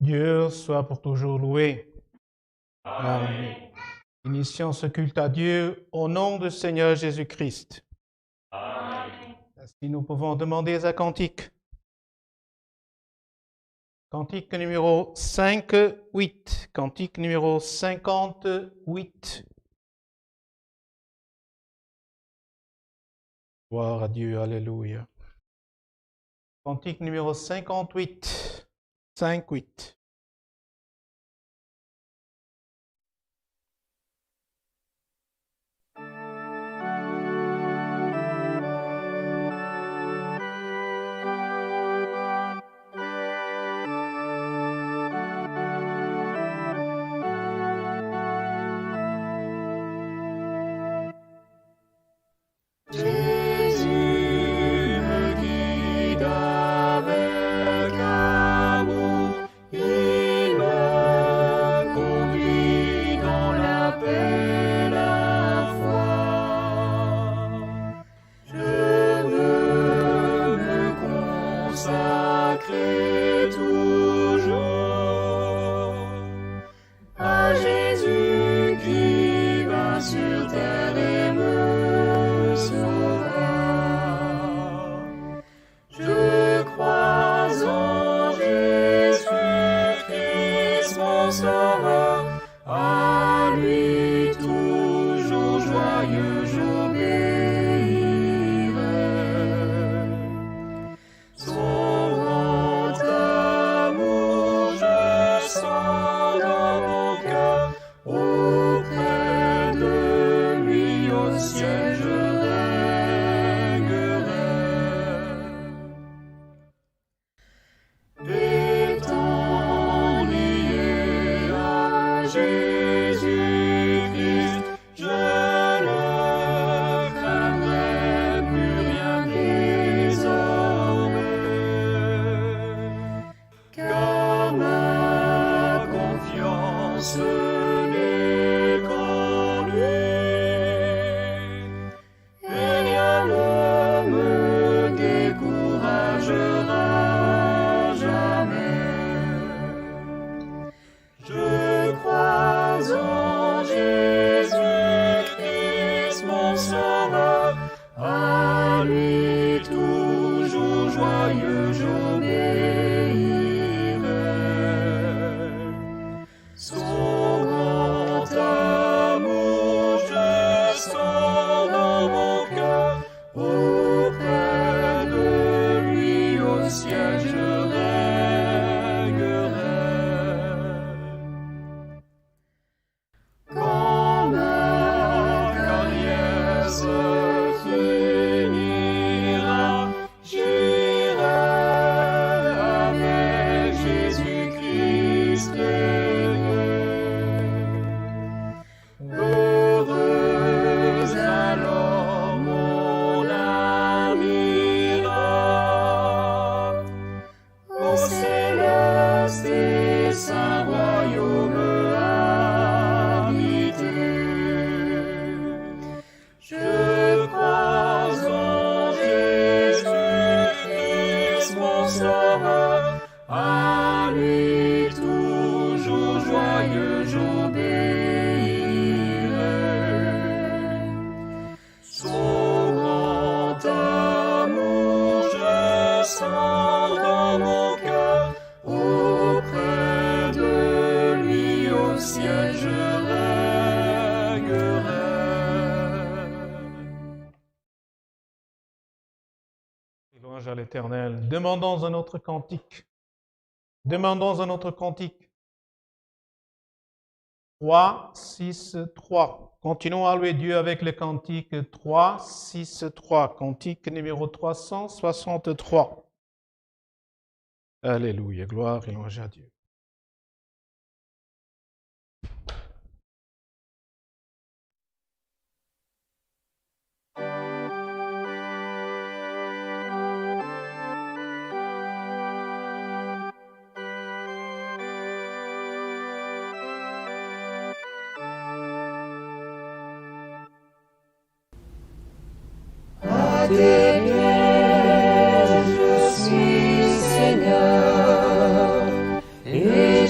Dieu soit pour toujours loué. Amen. Initions ce culte à Dieu au nom du Seigneur Jésus-Christ. Amen. Ainsi nous pouvons demander un cantique. Cantique numéro 58. Cantique numéro 58. Gloire à Dieu, alléluia. Cantique numéro 58. 58. Louange à l'Éternel. Demandons un autre cantique. Demandons un autre cantique. 3, 6, 3. Continuons à louer Dieu avec le cantique 3, 6, 3. Cantique numéro 363. Alléluia, gloire et louange à Dieu. À tes pieds, je suis Seigneur, et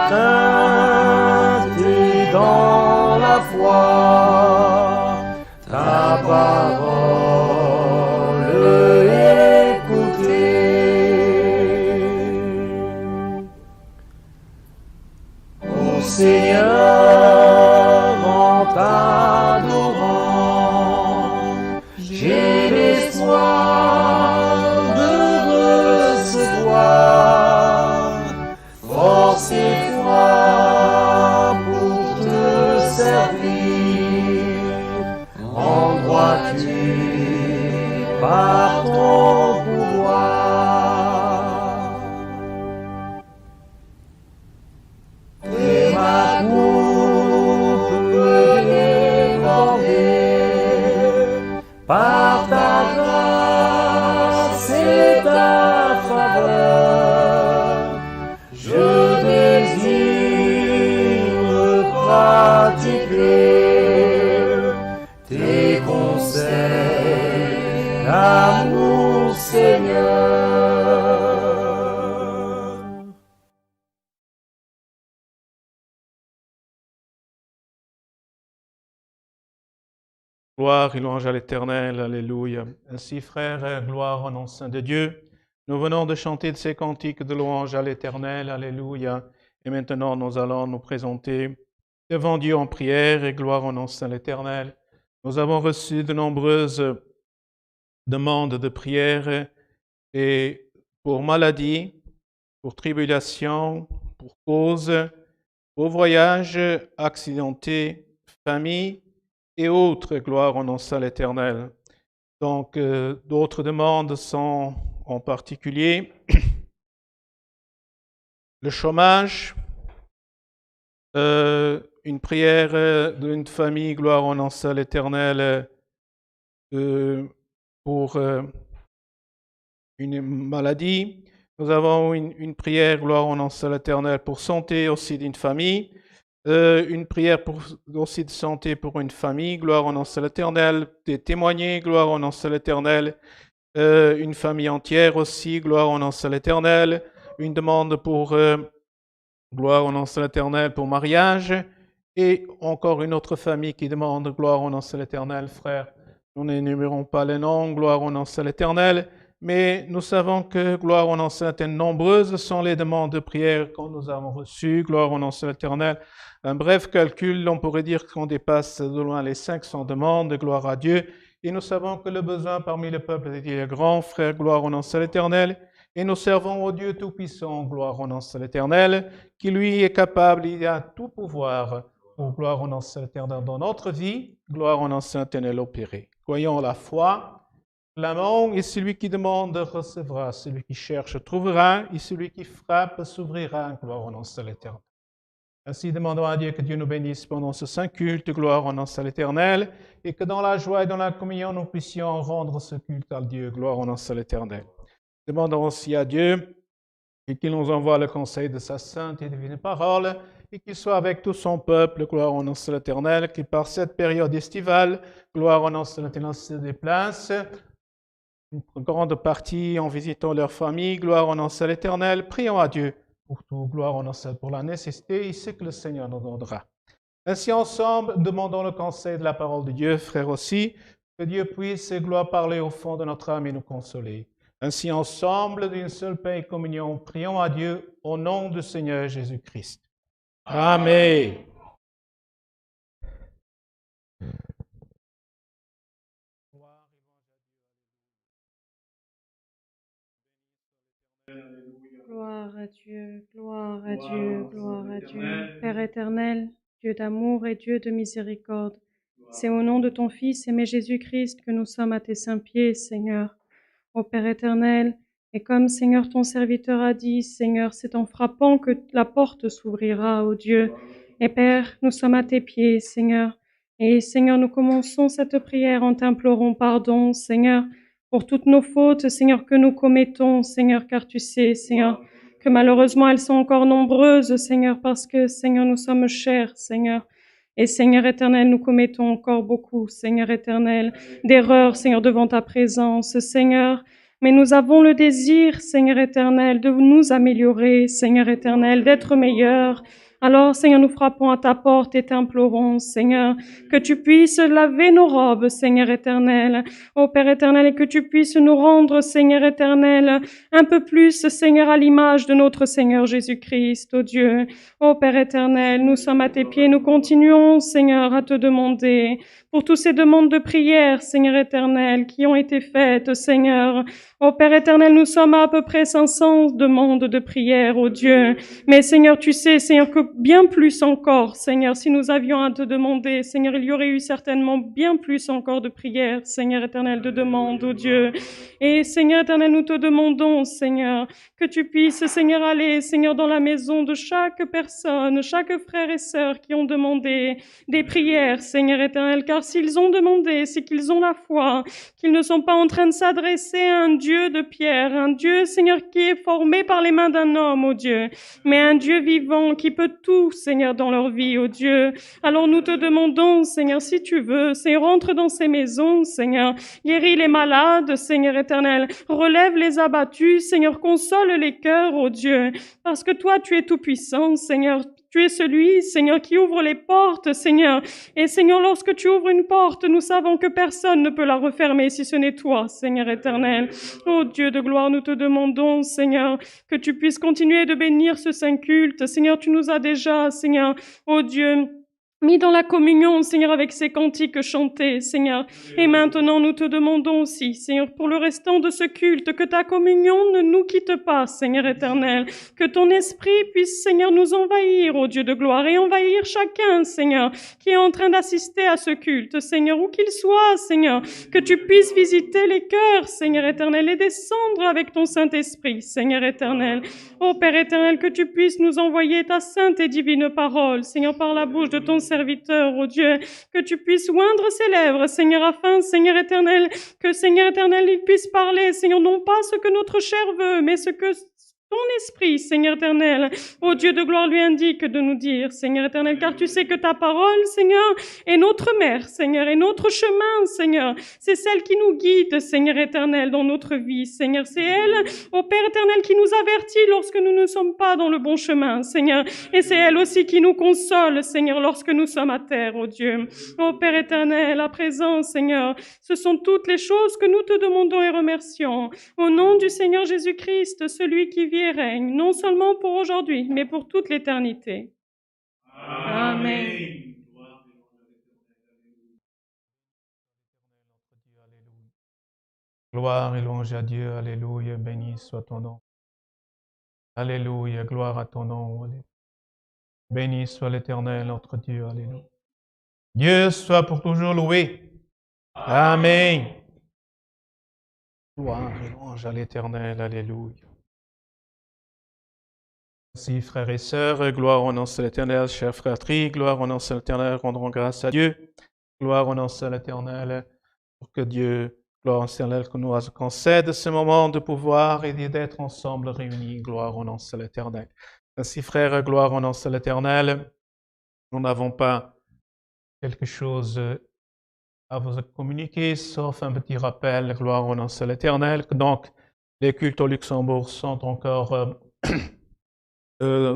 atteinte et dans la foi, ta parole écoutée. Ô Seigneur, en t'adorant, j'ai l'espoir de recevoir force et foi pour te servir en droiture par ton pouvoir. Et ma coupe débordée par ta grâce et ta faveur, je désire pratiquer tes conseils, amour Seigneur. Gloire et louange à l'Éternel, alléluia. Ainsi, frères, gloire au nom saint de Dieu. Nous venons de chanter de ces cantiques de louange à l'Éternel, alléluia. Et maintenant, nous allons nous présenter devant Dieu en prière et gloire au nom saint de l'Éternel. Nous avons reçu de nombreuses demandes de prière et pour maladie, pour tribulation, pour cause, pour voyage accidenté, famille, et autres, gloire au nom saint l'Éternel. Donc, d'autres demandes sont en particulier le chômage, une prière d'une famille, gloire au nom saint l'Éternel, pour une maladie. Nous avons une prière, gloire au nom saint l'Éternel, pour santé aussi d'une famille. Une prière aussi de santé pour une famille, gloire au nom de l'Éternel, des témoigner, gloire au nom de l'Éternel, une famille entière aussi, gloire au nom de l'Éternel, une demande pour gloire au nom de l'Éternel pour mariage, et encore une autre famille qui demande gloire au nom de l'Éternel, frère. Nous n'énumérons pas les noms, gloire au nom de l'Éternel, mais nous savons que, gloire au nom de l'Éternel, nombreuses sont les demandes de prière que nous avons reçues, gloire au nom de l'Éternel. Un bref calcul, on pourrait dire qu'on dépasse de loin les 500 demandes, gloire à Dieu. Et nous savons que le besoin parmi le peuple de Dieu est grand, frère, gloire au nom de l'Éternel. Et nous servons au Dieu Tout-Puissant, gloire au nom de l'Éternel, qui lui est capable, il a tout pouvoir pour gloire au nom de l'Éternel dans notre vie, gloire au nom de l'Éternel opéré. Croyons la foi, clamons, et celui qui demande recevra, celui qui cherche trouvera, et celui qui frappe s'ouvrira, gloire au nom de l'Éternel. Ainsi, demandons à Dieu que Dieu nous bénisse pendant ce saint culte, gloire au nom de l'Éternel, et que dans la joie et dans la communion, nous puissions rendre ce culte à Dieu, gloire au nom de l'Éternel. Demandons aussi à Dieu qu'il nous envoie le conseil de sa sainte et divine parole, et qu'il soit avec tout son peuple, gloire au nom de l'Éternel, qui par cette période estivale, gloire au nom de l'Éternel, se déplace, une grande partie en visitant leur famille, gloire au nom de l'Éternel. Prions à Dieu pour tout, gloire au nom pour la nécessité et ce que le Seigneur nous donnera. Ainsi ensemble, demandons le conseil de la parole de Dieu, frères aussi, que Dieu puisse, gloire, parler au fond de notre âme et nous consoler. Ainsi ensemble, d'une seule paix et communion, prions à Dieu au nom du Seigneur Jésus-Christ. Amen. Gloire à Dieu, gloire à Dieu, gloire à Dieu. Père éternel, Dieu d'amour et Dieu de miséricorde, c'est au nom de ton Fils aimé Jésus-Christ que nous sommes à tes saints pieds, Seigneur. Ô Père éternel, et comme Seigneur ton serviteur a dit, Seigneur, c'est en frappant que la porte s'ouvrira, ô Dieu. Et Père, nous sommes à tes pieds, Seigneur. Et Seigneur, nous commençons cette prière en t'implorant pardon, Seigneur, pour toutes nos fautes, Seigneur, que nous commettons, Seigneur, car tu sais, Seigneur, que malheureusement elles sont encore nombreuses, Seigneur, parce que, Seigneur, nous sommes chers, Seigneur. Et Seigneur éternel, nous commettons encore beaucoup, Seigneur éternel, d'erreurs, Seigneur, devant ta présence, Seigneur. Mais nous avons le désir, Seigneur éternel, de nous améliorer, Seigneur éternel, d'être meilleurs. Alors, Seigneur, nous frappons à ta porte et t'implorons, Seigneur, que tu puisses laver nos robes, Seigneur éternel. Ô Père éternel, et que tu puisses nous rendre, Seigneur éternel, un peu plus, Seigneur, à l'image de notre Seigneur Jésus-Christ, ô Dieu. Ô Père éternel, nous sommes à tes pieds, nous continuons, Seigneur, à te demander pour toutes ces demandes de prière, Seigneur éternel, qui ont été faites, Seigneur. Ô Père éternel, nous sommes à peu près 500 demandes de prière, ô Dieu. Mais Seigneur, tu sais, Seigneur, que bien plus encore, Seigneur, si nous avions à te demander, Seigneur, il y aurait eu certainement bien plus encore de prières, Seigneur éternel, de demandes, ô Dieu. Et Seigneur éternel, nous te demandons, Seigneur, que tu puisses, Seigneur, aller, Seigneur, dans la maison de chaque personne, chaque frère et sœur qui ont demandé des prières, Seigneur éternel, car s'ils ont demandé, c'est qu'ils ont la foi, qu'ils ne sont pas en train de s'adresser à un Dieu de pierre, un Dieu, Seigneur, qui est formé par les mains d'un homme, ô Dieu, mais un Dieu vivant qui peut tout, Seigneur, dans leur vie, ô Dieu. Alors nous te demandons, Seigneur, si tu veux, Seigneur, rentre dans ces maisons, Seigneur, guéris les malades, Seigneur éternel, relève les abattus, Seigneur, console les cœurs, ô Dieu, parce que toi, tu es tout-puissant, Seigneur. Tu es celui, Seigneur, qui ouvre les portes, Seigneur. Et Seigneur, lorsque tu ouvres une porte, nous savons que personne ne peut la refermer si ce n'est toi, Seigneur éternel. Ô Dieu de gloire, nous te demandons, Seigneur, que tu puisses continuer de bénir ce saint culte. Seigneur, tu nous as déjà, Seigneur, ô Dieu, mis dans la communion, Seigneur, avec ces cantiques chantés, Seigneur. Et maintenant, nous te demandons aussi, Seigneur, pour le restant de ce culte, que ta communion ne nous quitte pas, Seigneur éternel. Que ton esprit puisse, Seigneur, nous envahir, ô Dieu de gloire, et envahir chacun, Seigneur, qui est en train d'assister à ce culte, Seigneur, où qu'il soit, Seigneur. Que tu puisses visiter les cœurs, Seigneur éternel, et descendre avec ton Saint-Esprit, Seigneur éternel. Ô Père éternel, que tu puisses nous envoyer ta sainte et divine parole, Seigneur, par la bouche de ton serviteur, ô Dieu, que tu puisses oindre ses lèvres, Seigneur, afin, Seigneur éternel, que Seigneur éternel, il puisse parler, Seigneur, non pas ce que notre chair veut, mais ce que ton esprit, Seigneur éternel, ô Dieu de gloire, lui indique de nous dire, Seigneur éternel, car tu sais que ta parole, Seigneur, est notre mère, Seigneur, et notre chemin, Seigneur. C'est celle qui nous guide, Seigneur éternel, dans notre vie, Seigneur. C'est elle, ô Père éternel, qui nous avertit lorsque nous ne sommes pas dans le bon chemin, Seigneur. Et c'est elle aussi qui nous console, Seigneur, lorsque nous sommes à terre, ô Dieu. Ô Père éternel, à présent, Seigneur, ce sont toutes les choses que nous te demandons et remercions. Au nom du Seigneur Jésus-Christ, celui qui vit et règne, non seulement pour aujourd'hui, mais pour toute l'éternité. Amen. Gloire et louange à Dieu, alléluia, béni soit ton nom. Alléluia, gloire à ton nom, alléluia. Béni soit l'Éternel, notre Dieu, alléluia. Dieu soit pour toujours loué. Amen. Gloire et louange à l'Éternel, alléluia. Merci frères et sœurs, gloire au nom de l'Éternel, chère fratrie, gloire au nom de l'Éternel, rendrons grâce à Dieu, gloire au nom de l'Éternel, pour que Dieu, gloire au Éternel, que nous concède ce moment de pouvoir et d'être ensemble réunis, gloire au nom de l'Éternel. Ainsi frères, gloire au nom de l'Éternel, nous n'avons pas quelque chose à vous communiquer, sauf un petit rappel, gloire au nom de l'Éternel, que donc les cultes au Luxembourg sont encore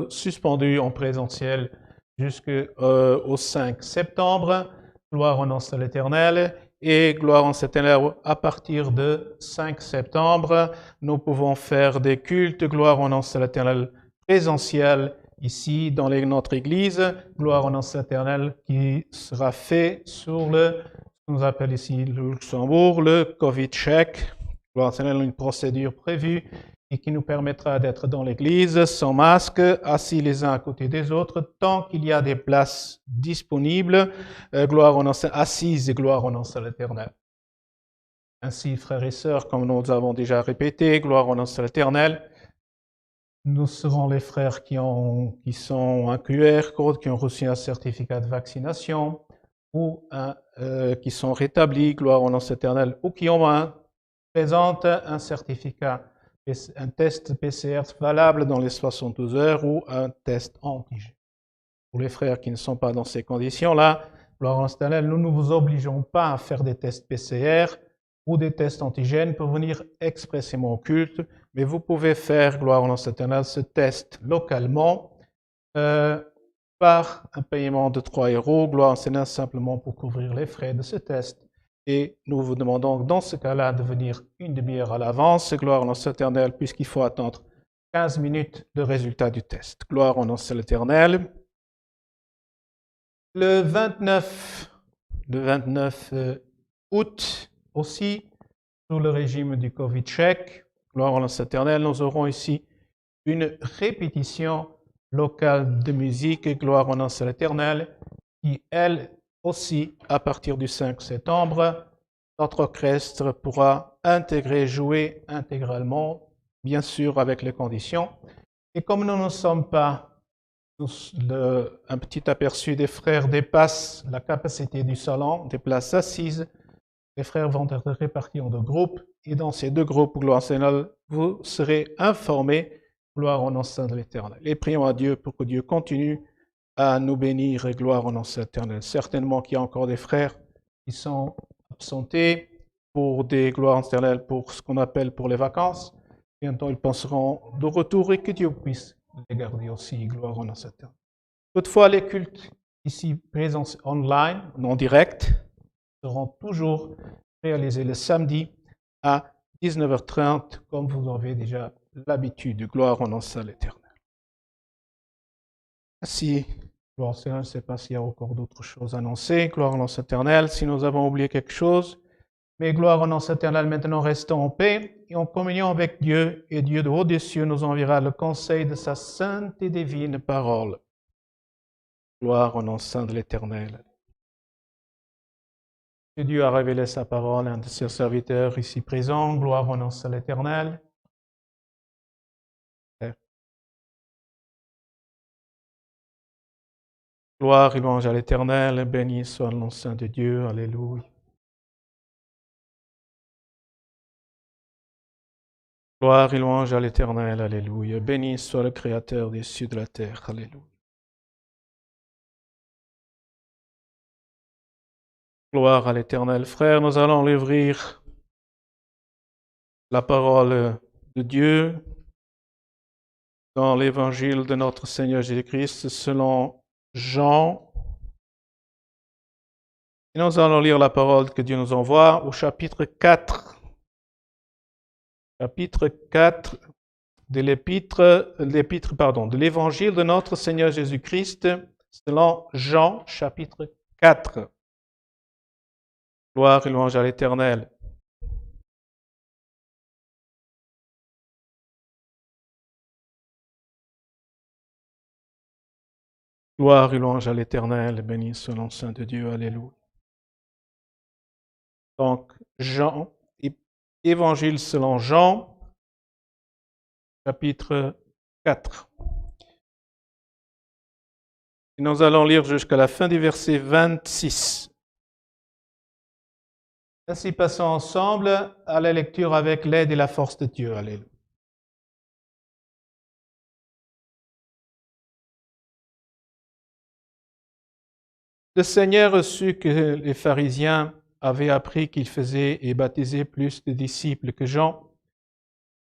suspendu en présentiel jusqu'au 5 septembre. Gloire au nom de l'Éternel. Et gloire en l'Éternel, à partir de 5 septembre, nous pouvons faire des cultes, gloire au nom de l'Éternel, présentiel ici dans notre église. Gloire au nom de l'Éternel qui sera fait sur ce qu'on appelle ici le Luxembourg, le Covid-check. Gloire au Éternel, une procédure prévue et qui nous permettra d'être dans l'église sans masque, assis les uns à côté des autres, tant qu'il y a des places disponibles, gloire au nom, assises et gloire au nom de l'Éternel. Ainsi, frères et sœurs, comme nous avons déjà répété, gloire au nom de l'Éternel, nous serons les frères qui sont un QR code, qui ont reçu un certificat de vaccination, ou qui sont rétablis, gloire au nom de l'Éternel, ou qui présentent un certificat, un test PCR valable dans les 72 heures ou un test antigène. Pour les frères qui ne sont pas dans ces conditions-là, gloire au nom de l'Éternel, nous ne vous obligeons pas à faire des tests PCR ou des tests antigènes pour venir expressément au culte, mais vous pouvez faire, gloire au nom éternel, ce test localement par un paiement de 3 €, gloire au Seigneur, simplement pour couvrir les frais de ce test. Et nous vous demandons dans ce cas-là de venir une demi-heure à l'avance, gloire au nom éternel, puisqu'il faut attendre 15 minutes de résultat du test. Gloire au nom de l'Éternel. Le 29 août aussi, sous le régime du Covid-check, gloire au nom de l'Éternel, nous aurons ici une répétition locale de musique, gloire au nom de l'Éternel, qui, elle aussi, à partir du 5 septembre, notre orchestre pourra jouer intégralement, bien sûr avec les conditions. Et comme nous ne sommes pas, un petit aperçu des frères dépasse la capacité du salon, des places assises, les frères vont être répartis en 2 groupes, et dans ces 2 groupes, gloire au Seigneur, vous serez informés, gloire au nom de l'Éternel. Et prions à Dieu pour que Dieu continue à nous bénir et gloire au nom de l'Éternel. Certainement qu'il y a encore des frères qui sont absentés pour des gloires éternelles, pour ce qu'on appelle pour les vacances. Bientôt, ils penseront de retour et que Dieu puisse les garder aussi, gloire au nom de l'Éternel. Toutefois, les cultes ici présents online, en direct, seront toujours réalisés le samedi à 19h30, comme vous avez déjà l'habitude. Gloire au nom de l'Éternel. Ainsi, gloire au Seigneur, je ne sais pas s'il y a encore d'autres choses à annoncer. Gloire au nom de l'Éternel, si nous avons oublié quelque chose. Mais gloire au nom de l'Éternel, maintenant restons en paix et en communion avec Dieu, et Dieu de haut des cieux nous enverra le conseil de sa sainte et divine parole. Gloire au nom saint de l'Éternel. Que Dieu a révélé sa parole à un de ses serviteurs ici présents. Gloire au nom de l'Éternel. Gloire et louange à l'Éternel. Béni soit le nom saint de Dieu. Alléluia. Gloire et louange à l'Éternel. Alléluia. Béni soit le Créateur des cieux et de la terre. Alléluia. Gloire à l'Éternel. Frères, nous allons ouvrir la parole de Dieu dans l'évangile de notre Seigneur Jésus-Christ selon Jean. Et nous allons lire la parole que Dieu nous envoie au chapitre 4. Chapitre 4 de de l'évangile de notre Seigneur Jésus-Christ selon Jean, chapitre 4. Gloire et louange à l'Éternel. Gloire et louange à l'Éternel, béni soit le nom saint de Dieu, alléluia. Donc, Jean, évangile selon Jean, chapitre 4. Et nous allons lire jusqu'à la fin du verset 26. Ainsi, passons ensemble à la lecture avec l'aide et la force de Dieu, alléluia. Le Seigneur sut que les pharisiens avaient appris qu'il faisait et baptisait plus de disciples que Jean.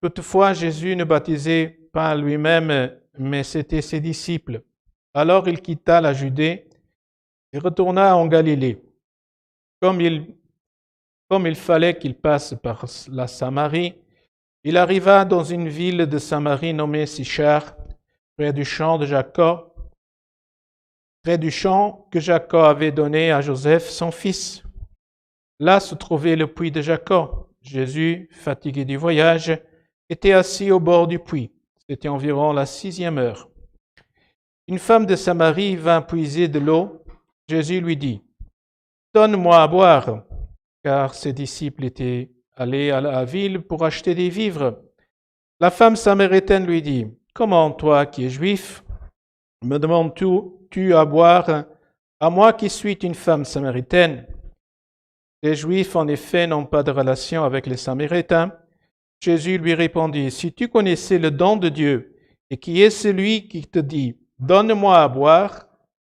Toutefois, Jésus ne baptisait pas lui-même, mais c'étaient ses disciples. Alors il quitta la Judée et retourna en Galilée. Comme il fallait qu'il passe par la Samarie, il arriva dans une ville de Samarie nommée Sichar, près du champ que Jacob avait donné à Joseph, son fils. Là se trouvait le puits de Jacob. Jésus, fatigué du voyage, était assis au bord du puits. C'était environ la 6e heure. Une femme de Samarie vint puiser de l'eau. Jésus lui dit, « Donne-moi à boire », car ses disciples étaient allés à la ville pour acheter des vivres. La femme samaritaine lui dit, « Comment toi qui es juif, me demandes-tu à boire, à moi qui suis une femme samaritaine ?» Les Juifs, en effet, n'ont pas de relation avec les Samaritains. Jésus lui répondit, « Si tu connaissais le don de Dieu, et qui est celui qui te dit, « Donne-moi à boire »,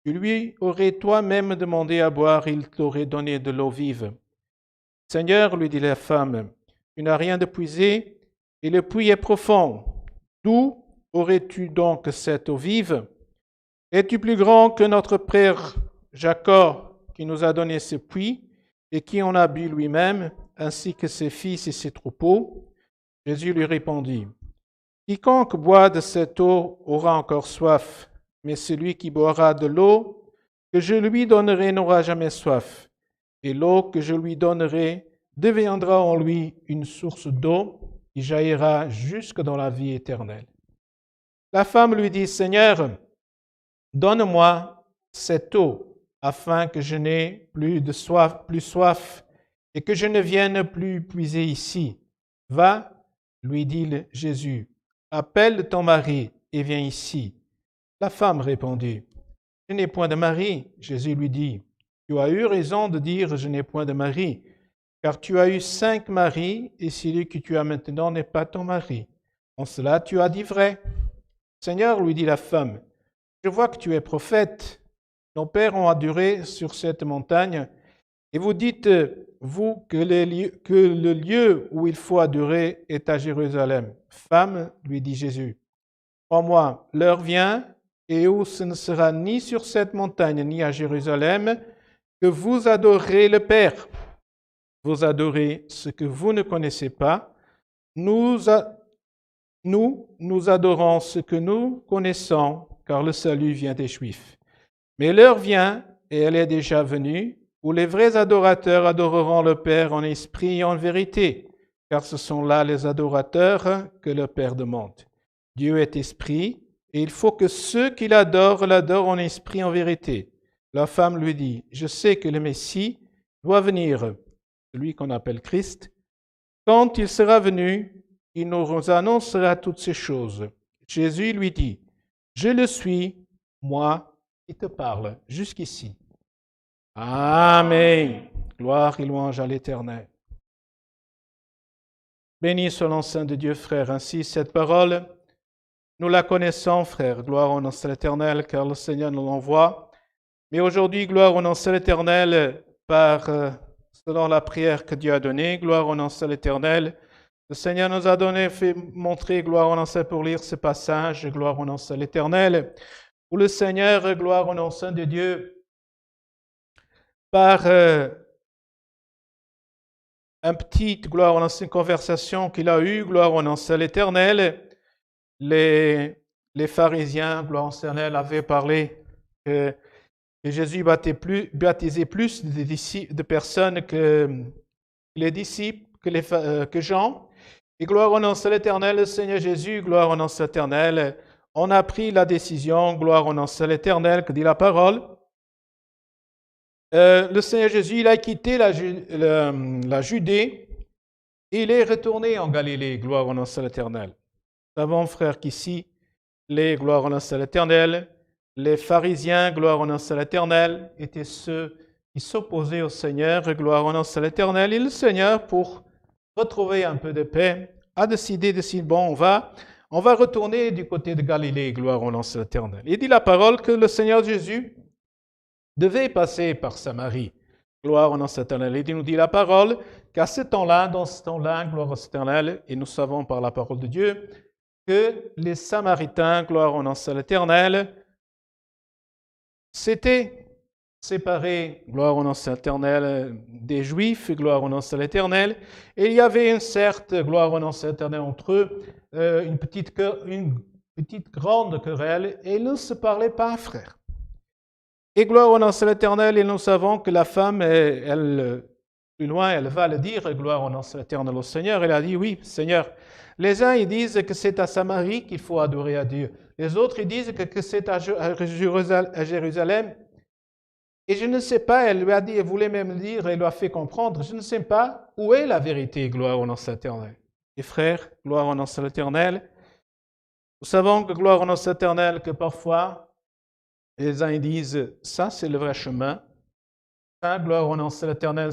tu lui aurais toi-même demandé à boire, il t'aurait donné de l'eau vive. Seigneur, lui dit la femme, tu n'as rien de puisé, et le puits est profond. D'où aurais-tu donc cette eau vive? Es-tu plus grand que notre père Jacob, qui nous a donné ce puits, et qui en a bu lui-même, ainsi que ses fils et ses troupeaux? Jésus lui répondit, quiconque boit de cette eau aura encore soif, mais celui qui boira de l'eau que je lui donnerai n'aura jamais soif, et l'eau que je lui donnerai deviendra en lui une source d'eau qui jaillira jusque dans la vie éternelle. La femme lui dit, Seigneur, donne-moi cette eau, afin que je n'ai plus soif, et que je ne vienne plus puiser ici. Va, lui dit Jésus, appelle ton mari et viens ici. La femme répondit, je n'ai point de mari. Jésus lui dit, tu as eu raison de dire, je n'ai point de mari, car tu as eu 5 maris, et celui que tu as maintenant n'est pas ton mari. En cela, tu as dit vrai. Seigneur, lui dit la femme, je vois que tu es prophète. Nos pères ont adoré sur cette montagne, et vous dites, vous, que le lieu où il faut adorer est à Jérusalem. Femme, lui dit Jésus, crois-moi, l'heure vient, et où ce ne sera ni sur cette montagne, ni à Jérusalem, que vous adorerez le Père. Vous adorez ce que vous ne connaissez pas. Nous adorons ce que nous connaissons, car le salut vient des Juifs. Mais l'heure vient, et elle est déjà venue, où les vrais adorateurs adoreront le Père en esprit et en vérité, car ce sont là les adorateurs que le Père demande. Dieu est esprit, et il faut que ceux qui l'adorent en esprit et en vérité. La femme lui dit, je sais que le Messie doit venir, celui qu'on appelle Christ. Quand il sera venu, il nous annoncera toutes ces choses. Jésus lui dit, je le suis, moi qui te parle, jusqu'ici. Amen. Gloire et louange à l'Éternel. Béni soit le nom saint de Dieu, frère. Ainsi, cette parole, nous la connaissons, frère. Gloire au nom de l'Éternel, car le Seigneur nous l'envoie. Mais aujourd'hui, gloire au nom de l'Éternel, selon la prière que Dieu a donnée. Gloire au nom de l'Éternel. Le Seigneur nous a fait montrer, gloire au nom de pour lire ce passage, gloire au nom de l'Éternel, où le Seigneur, gloire au nom saint de Dieu, par une petite, gloire au nom de conversation qu'il a eue, gloire au nom de l'Éternel, les pharisiens, gloire au l'Éternel, avaient parlé que Jésus baptisait plus de personnes que les disciples, que Jean. Et gloire au nom de l'Éternel, le Seigneur Jésus, gloire au nom de l'Éternel, on a pris la décision, gloire au nom de l'Éternel, que dit la parole. Le Seigneur Jésus, il a quitté la Judée et il est retourné en Galilée, gloire au nom de l'Éternel. Nous savons, frère, qu'ici, gloire au nom de l'Éternel, les pharisiens, gloire au nom de l'Éternel, étaient ceux qui s'opposaient au Seigneur, gloire au nom de l'Éternel. Et le Seigneur, pour retrouver un peu de paix, a décidé de dire, bon, on va retourner du côté de Galilée, gloire au nom de l'Éternel. Il dit la parole que le Seigneur Jésus devait passer par Samarie, gloire au nom de l'Éternel. Il nous dit la parole qu'à ce temps-là, dans ce temps-là, gloire au l'Éternel, et nous savons par la parole de Dieu que les Samaritains, gloire au nom de l'Éternel, s'étaient séparés, gloire au nom de l'Éternel, des Juifs, gloire au nom de l'Éternel, et il y avait une certaine, gloire au nom de l'Éternel, entre eux, une petite grande querelle, et ils ne se parlaient pas, frère. Et gloire au nom de l'Éternel, et nous savons que la femme, plus loin, elle va le dire, gloire au nom de l'Éternel au Seigneur, elle a dit, oui, Seigneur, les uns, ils disent que c'est à Samarie qu'il faut adorer à Dieu. Les autres, ils disent que c'est à Jérusalem. Et je ne sais pas, elle lui a dit, elle voulait même dire, elle lui a fait comprendre, je ne sais pas où est la vérité, gloire au nom de l'Éternel. Et frères, gloire au nom de l'Éternel, nous savons que gloire au nom de l'Éternel, que parfois, les uns disent, ça c'est le vrai chemin. Ça, gloire au nom de l'Éternel,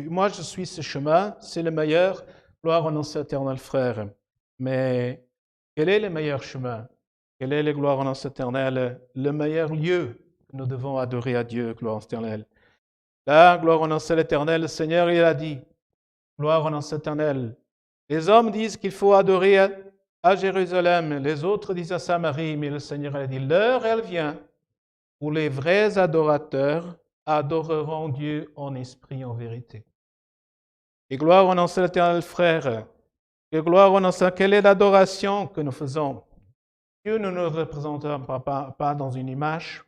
moi je suis ce chemin, c'est le meilleur, gloire au nom de l'Éternel, frère. Mais quel est le meilleur chemin? Quel est le gloire au nom de l'Éternel, le meilleur lieu? Nous devons adorer à Dieu, gloire à l'Éternel. Là, gloire au nom de l'Éternel, le Seigneur, il a dit, Gloire au nom éternel. Les hommes disent qu'il faut adorer à Jérusalem, les autres disent à Samarie, mais le Seigneur a dit, l'heure, elle vient, où les vrais adorateurs adoreront Dieu en esprit et en vérité. Et gloire au nom éternel, frère. Et gloire au nom éternel. Quelle est l'adoration que nous faisons? Dieu ne nous représente pas dans une image.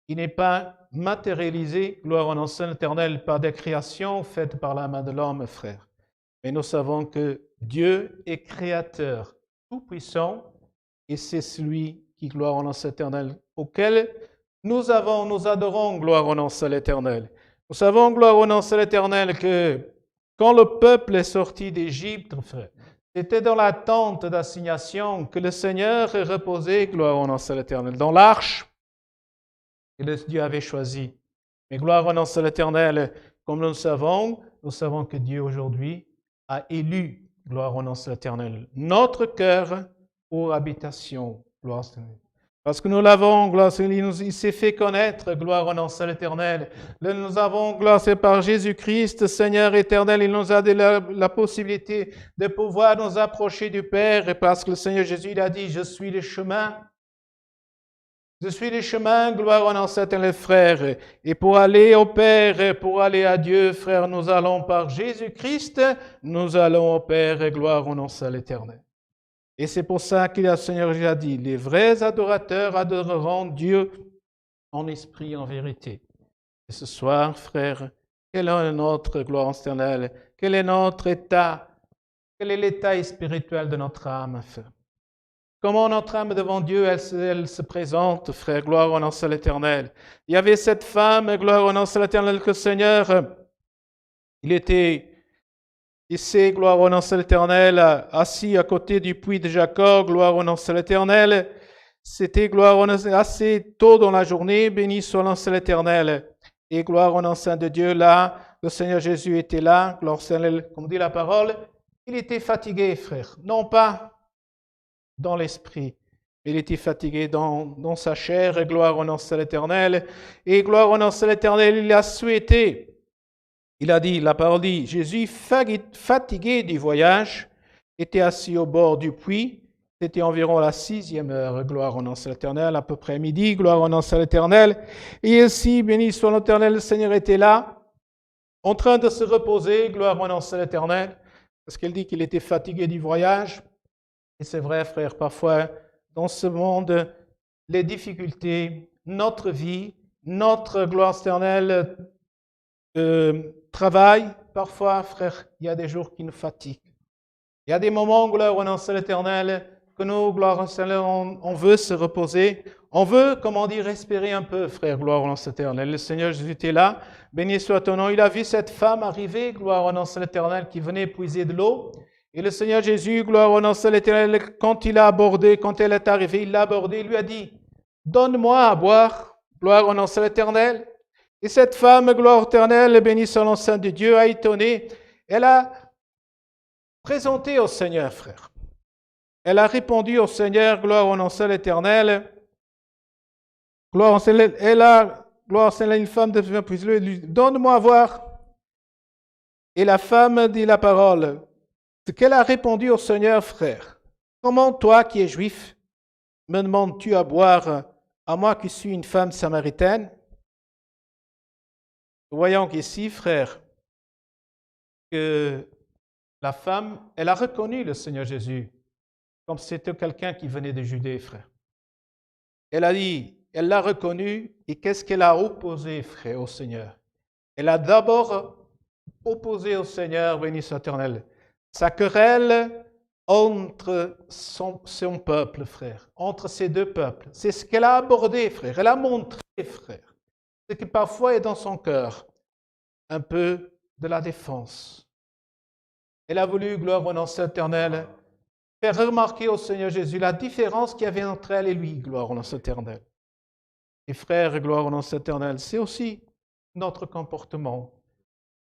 Il n'est pas matérialisé, gloire au nom éternel, par des créations faites par la main de l'homme, frère. Mais nous savons que Dieu est créateur, tout-puissant, et c'est celui qui, gloire au nom éternel, auquel nous adorons, gloire au nom éternel. Nous savons, gloire au nom éternel, que quand le peuple est sorti d'Égypte, frère, c'était dans la tente d'assignation que le Seigneur est reposé, gloire au nom éternel, dans l'arche que Dieu avait choisi. Mais gloire au nom éternel, comme nous savons que Dieu aujourd'hui a élu, gloire au nom éternel, notre cœur pour habitation, gloire au Seigneur. Parce que nous l'avons, gloire, il s'est fait connaître, gloire au nom éternel. Nous avons, gloire, c'est par Jésus-Christ, Seigneur éternel, il nous a donné la possibilité de pouvoir nous approcher du Père, et parce que le Seigneur Jésus, il a dit, je suis le chemin. Je suis le chemin, gloire au nom éternel, frère. Et pour aller au Père, pour aller à Dieu, frère, nous allons par Jésus-Christ, nous allons au Père, et gloire au nom éternel. Et c'est pour ça que le Seigneur a dit, les vrais adorateurs adoreront Dieu en esprit et en vérité. Et ce soir, frère, quel est notre gloire éternelle? Quel est notre état? Quel est l'état spirituel de notre âme, frère? Comment notre âme devant Dieu, elle se présente, frère, gloire au nom de l'Éternel. Il y avait cette femme, gloire au nom de l'Éternel, que le Seigneur, il était ici, gloire au nom de l'Éternel, assis à côté du puits de Jacob, gloire au nom de l'Éternel. C'était, gloire au nom, assez tôt dans la journée, béni soit le nom de l'Éternel. Et gloire au nom saint de Dieu, là, le Seigneur Jésus était là, gloire au Seigneur, comme dit la parole, il était fatigué, frère, non pas dans l'esprit. Il était fatigué dans sa chair, et gloire au nom de l'Éternel. Et gloire au nom de l'Éternel, il a souhaité. Il a dit, la parole dit, Jésus, fatigué du voyage, était assis au bord du puits. C'était environ la 6e heure, gloire au nom de l'Éternel, à peu près midi, gloire au nom de l'Éternel. Et ainsi, béni soit l'Éternel, le Seigneur était là, en train de se reposer, gloire au nom de l'Éternel, parce qu'il dit qu'il était fatigué du voyage. Et c'est vrai, frère, parfois, dans ce monde, les difficultés, notre vie, notre gloire éternelle, travail, parfois, frère, il y a des jours qui nous fatiguent. Il y a des moments, gloire au nom de l'Éternel, que nous, gloire au Seigneur, on veut se reposer. On veut, comment dire, respirer un peu, frère, gloire au nom de l'Éternel. Le Seigneur Jésus était là, béni soit ton nom. Il a vu cette femme arriver, gloire au nom de l'Éternel, qui venait puiser de l'eau. Et le Seigneur Jésus, gloire au nom de l'Éternel, quand il a abordé, quand elle est arrivée, il l'a abordé, il lui a dit, donne-moi à boire, gloire au nom de l'Éternel. Et cette femme, gloire éternelle, bénie soit le nom saint de Dieu, a étonné. Elle a présenté au Seigneur, frère. Elle a répondu au Seigneur, gloire au nom de l'Éternel. Gloire au Seigneur, elle a, gloire au Seigneur, une femme de puis lui, donne-moi à boire. Et la femme dit la parole. Ce qu'elle a répondu au Seigneur, frère, comment toi qui es juif, me demandes-tu à boire à moi qui suis une femme samaritaine? Voyons qu'ici, frère, que la femme, elle a reconnu le Seigneur Jésus comme c'était quelqu'un qui venait de Judée, frère. Elle a dit, elle l'a reconnu, et qu'est-ce qu'elle a opposé, frère, au Seigneur? Elle a d'abord opposé au Seigneur, béni soit l'Éternel, sa querelle entre son peuple, frère, entre ces deux peuples. C'est ce qu'elle a abordé, frère. Elle a montré, frère, ce qui parfois est dans son cœur, un peu de la défense. Elle a voulu, gloire au nom éternel, faire remarquer au Seigneur Jésus la différence qu'il y avait entre elle et lui, gloire au nom éternel. Et frère, gloire au nom éternel, c'est aussi notre comportement.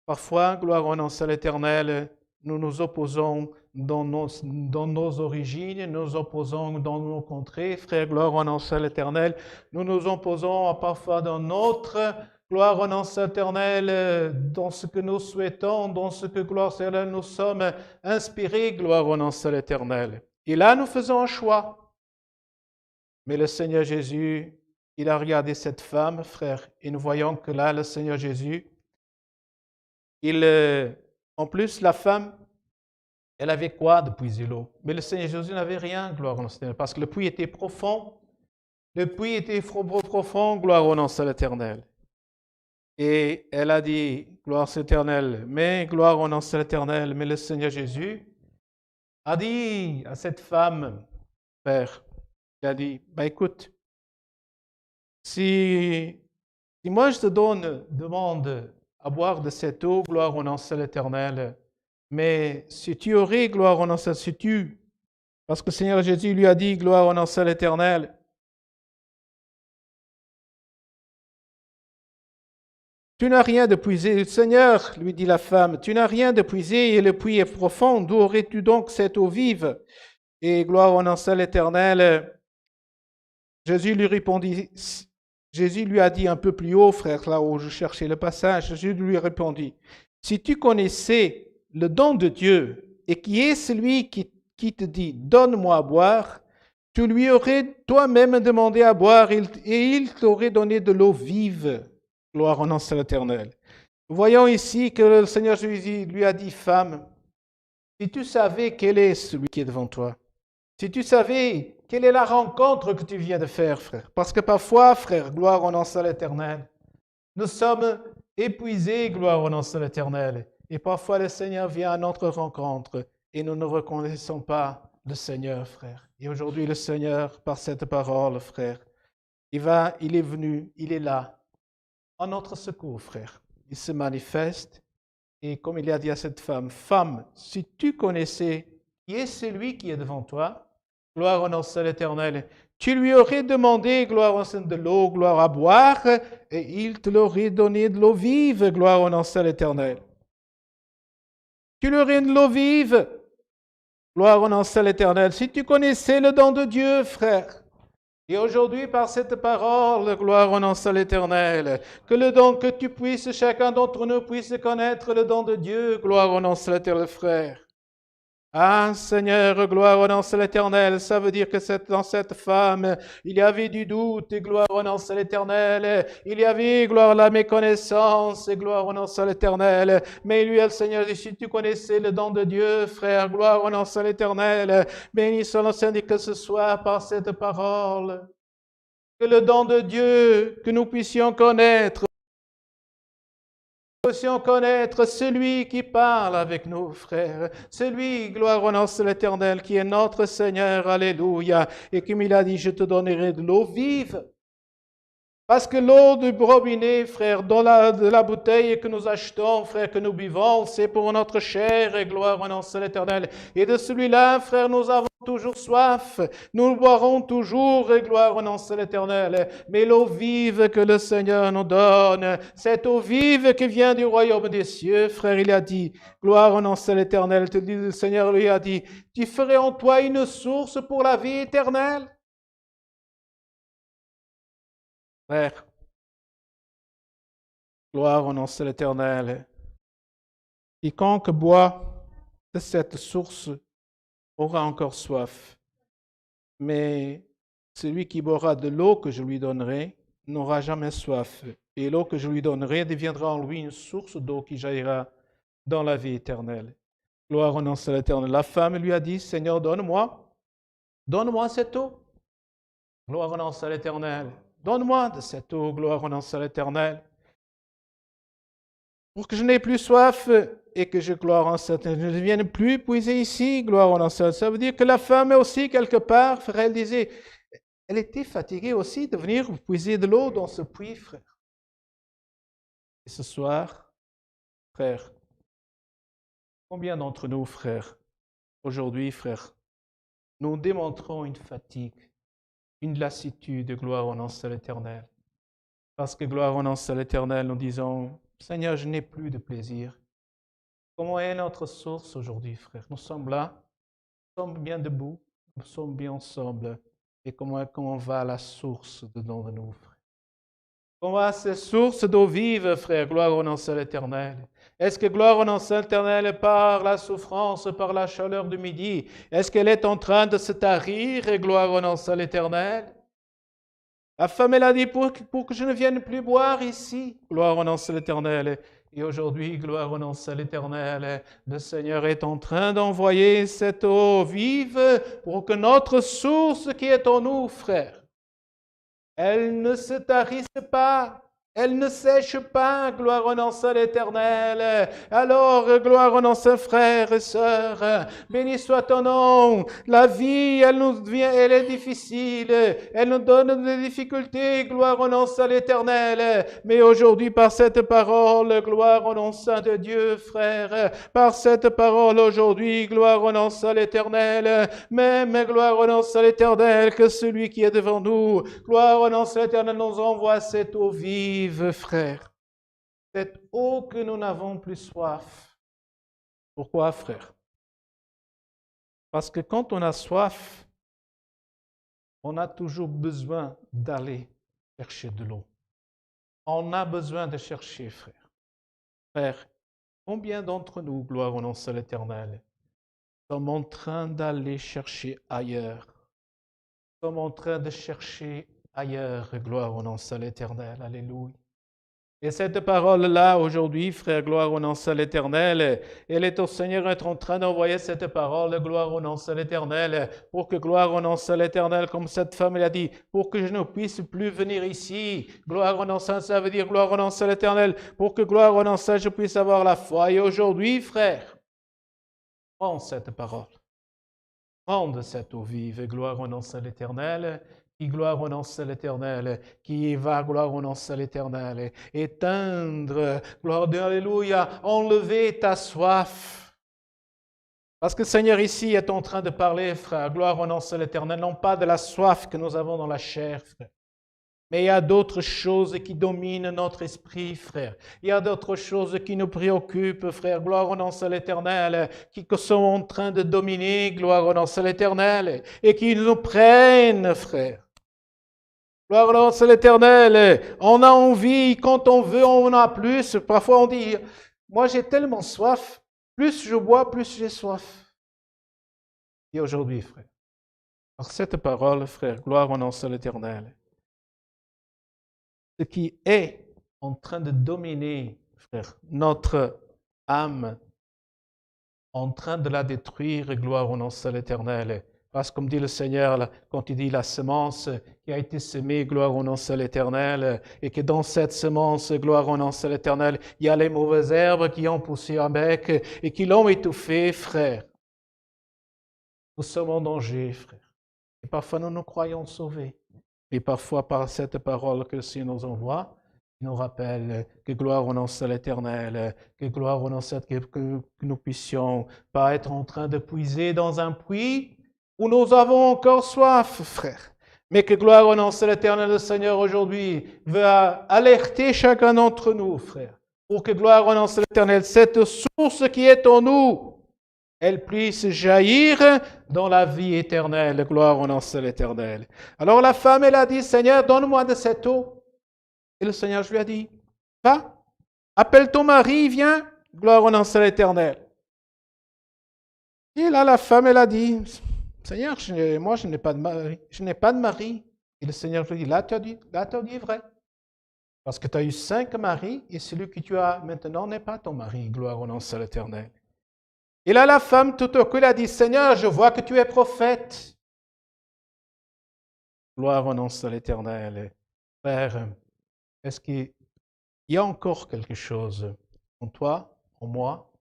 Parfois, gloire au nom éternel, nous nous opposons dans nos origines, nous nous opposons dans nos contrées. Frère, gloire au nom éternel, nous nous opposons parfois dans notre, gloire au nom éternel, dans ce que nous souhaitons, dans ce que, gloire éternelle, nous sommes inspirés, gloire au nom éternel. Et là, nous faisons un choix. Mais le Seigneur Jésus, il a regardé cette femme, frère, et nous voyons que là, le Seigneur Jésus, en plus, la femme, elle avait quoi de puiser l'eau? Mais le Seigneur Jésus n'avait rien, gloire au nom éternel, parce que le puits était profond. Le puits était profond, gloire au nom éternel. Et elle a dit, gloire éternelle, mais gloire au nom éternel. Mais le Seigneur Jésus a dit à cette femme, frère, il a dit, écoute, si moi je te demande à boire de cette eau, gloire au nom éternel, mais si tu aurais, gloire au nom éternel, parce que le Seigneur Jésus lui a dit, gloire au nom éternel, tu n'as rien de puiser. Le Seigneur, lui dit la femme, tu n'as rien de puiser et le puits est profond. D'où aurais-tu donc cette eau vive? Et gloire au nom éternel, Jésus lui répondit, Jésus lui a dit un peu plus haut, frère, là où je cherchais le passage, Jésus lui répondit, si tu connaissais le don de Dieu et qui est celui qui te dit, donne-moi à boire, tu lui aurais toi-même demandé à boire et il t'aurait donné de l'eau vive. Gloire au nom éternel. Voyons ici que le Seigneur Jésus lui a dit, femme, si tu savais quel est celui qui est devant toi, si tu savais quelle est la rencontre que tu viens de faire, frère, parce que parfois, frère, gloire au nom éternel, nous sommes épuisés, gloire au nom éternel, et parfois le Seigneur vient à notre rencontre et nous ne reconnaissons pas le Seigneur, frère. Et aujourd'hui, le Seigneur, par cette parole, frère, il est venu, il est là, en notre secours, frère. Il se manifeste et comme il a dit à cette femme, femme, si tu connaissais qui est celui qui est devant toi, gloire au nom éternel, tu lui aurais demandé, gloire au Seigneur, de l'eau, gloire à boire, et il te l'aurait donné de l'eau vive, gloire au nom éternel. Tu lui aurais de l'eau vive, gloire au nom éternel. Si tu connaissais le don de Dieu, frère, et aujourd'hui, par cette parole, gloire au nom éternel, que le don que tu puisses, chacun d'entre nous puisse connaître le don de Dieu, gloire au nom éternel, frère. Ah, Seigneur, gloire au nom éternel, ça veut dire que dans cette femme, il y avait du doute, et gloire au nom éternel, il y avait, gloire, la méconnaissance, et gloire au nom éternel, mais lui, le Seigneur, si tu connaissais le don de Dieu, frère, gloire au nom éternel, béni soit le Seigneur, que ce soit par cette parole, que le don de Dieu, que nous puissions connaître celui qui parle avec nous, frères. Celui, gloire au nom de l'Éternel, qui est notre Seigneur, alléluia. Et comme il a dit, je te donnerai de l'eau vive. Parce que l'eau du robinet, frère, de la bouteille que nous achetons, frère, que nous buvons, c'est pour notre chair, et gloire au nom de l'Éternel. Et de celui-là, frère, nous avons toujours soif. Nous boirons toujours, et gloire au nom de l'Éternel. Mais l'eau vive que le Seigneur nous donne, cette eau vive qui vient du royaume des cieux, frère, il a dit, gloire au nom de l'Éternel. Le Seigneur lui a dit, tu ferais en toi une source pour la vie éternelle. Frère, gloire au nom de l'Éternel. Quiconque boit de cette source aura encore soif. Mais celui qui boira de l'eau que je lui donnerai n'aura jamais soif. Et l'eau que je lui donnerai deviendra en lui une source d'eau qui jaillira dans la vie éternelle. Gloire au nom de l'Éternel. La femme lui a dit, Seigneur, donne-moi cette eau. Gloire au nom de l'Éternel. Donne-moi de cette eau, gloire au nom de l'Éternel. Pour que je n'ai plus soif et que je gloire en cette, je ne vienne plus puiser ici, gloire au nom de l'Éternel. Ça veut dire que la femme aussi, quelque part, frère, elle disait, elle était fatiguée aussi de venir puiser de l'eau dans ce puits, frère. Et ce soir, frère, combien d'entre nous, frère, aujourd'hui, frère, nous démontrons une fatigue, une lassitude, gloire au nom de l'Éternel. Parce que gloire au nom de l'Éternel, nous disons, Seigneur, je n'ai plus de plaisir. Comment est notre source aujourd'hui, frère? Nous sommes là, nous sommes bien debout, nous sommes bien ensemble. Et comment va la source dedans de nous, frère? On a ces sources d'eau vive, frère, gloire au nom de l'Éternel. Est-ce que gloire au nom de l'Éternel par la souffrance, par la chaleur du midi, est-ce qu'elle est en train de se tarir, et gloire au nom de l'Éternel? La femme, elle a dit, pour que je ne vienne plus boire ici, gloire au nom de l'Éternel. Et aujourd'hui, gloire au nom de l'Éternel, le Seigneur est en train d'envoyer cette eau vive pour que notre source qui est en nous, frère, elle ne se tarisse pas, elle ne sèche pas, gloire au nom de l'Éternel. Alors, gloire au nom de frères et sœurs, béni soit ton nom. La vie, elle est difficile, elle nous donne des difficultés, gloire au nom de l'Éternel. Mais aujourd'hui, par cette parole, gloire au nom saint de Dieu, frère, par cette parole aujourd'hui, gloire au nom de l'Éternel, même gloire au nom de l'Éternel, que celui qui est devant nous, gloire au nom de l'Éternel, nous envoie cette eau vive, frère. Cette eau que nous n'avons plus soif. Pourquoi, frère? Parce que quand on a soif, on a toujours besoin d'aller chercher de l'eau. On a besoin de chercher, frère. Frère, combien d'entre nous, gloire au nom de l'Éternel, sommes en train d'aller chercher ailleurs? Sommes en train de chercher ailleurs, gloire au nom de l'Éternel. Alléluia. Et cette parole-là, aujourd'hui, frère, gloire au nom de l'Éternel, elle est au Seigneur être en train d'envoyer cette parole, gloire au nom de l'Éternel, pour que, gloire au nom de l'Éternel, comme cette femme l'a dit, pour que je ne puisse plus venir ici. Gloire au nom de ça veut dire gloire au nom de l'Éternel, pour que, gloire au nom de ça, je puisse avoir la foi. Et aujourd'hui, frère, prends cette parole. Prends de cette eau vive, gloire au nom de l'Éternel, qui gloire au nom de l'Éternel, qui va, gloire au nom de l'Éternel, éteindre, gloire de Alléluia, enlever ta soif. Parce que le Seigneur ici est en train de parler, frère, gloire au nom de l'Éternel, non pas de la soif que nous avons dans la chair, frère. Mais il y a d'autres choses qui dominent notre esprit, frère. Il y a d'autres choses qui nous préoccupent, frère. Gloire au nom de l'Éternel, qui sont en train de dominer, gloire au nom de l'Éternel, et qui nous prennent, frère. Gloire au nom de l'Éternel. On a envie, quand on veut, on en a plus. Parfois on dit, moi j'ai tellement soif, plus je bois, plus j'ai soif. Et aujourd'hui, frère, par cette parole, frère, gloire au nom de l'Éternel, ce qui est en train de dominer, frère, notre âme, en train de la détruire, gloire au nom de l'Éternel. Parce que comme dit le Seigneur, quand il dit la semence qui a été semée, gloire au nom de l'Éternel, et que dans cette semence, gloire au nom de l'Éternel, il y a les mauvaises herbes qui ont poussé avec et qui l'ont étouffé, frère. Nous sommes en danger, frère. Et parfois nous nous croyons sauvés. Et parfois, par cette parole que le Seigneur nous envoie, il nous rappelle que gloire au nom de l'Éternel, que gloire au nom de que nous puissions pas être en train de puiser dans un puits où nous avons encore soif, frère. Mais que gloire au nom de l'Éternel, le Seigneur aujourd'hui veut alerter chacun d'entre nous, frère, pour que gloire au nom de l'Éternel, cette source qui est en nous, elle puisse jaillir dans la vie éternelle. Gloire au nom de l'Éternel. Alors la femme, elle a dit, Seigneur, donne-moi de cette eau. Et le Seigneur, je lui ai dit, va, appelle ton mari, viens. Gloire au nom de l'Éternel. Et là, la femme, elle a dit, Seigneur, moi, je n'ai pas de mari. Je n'ai pas de mari. Et le Seigneur lui dit, là, tu as dit vrai. Parce que tu as eu 5 maris et celui que tu as maintenant n'est pas ton mari. Gloire au nom de l'Éternel. Et là, la femme, tout au coup, elle a dit, Seigneur, je vois que tu es prophète. Gloire au nom de l'Éternel. Père, est-ce qu'il y a encore quelque chose en toi, en moi,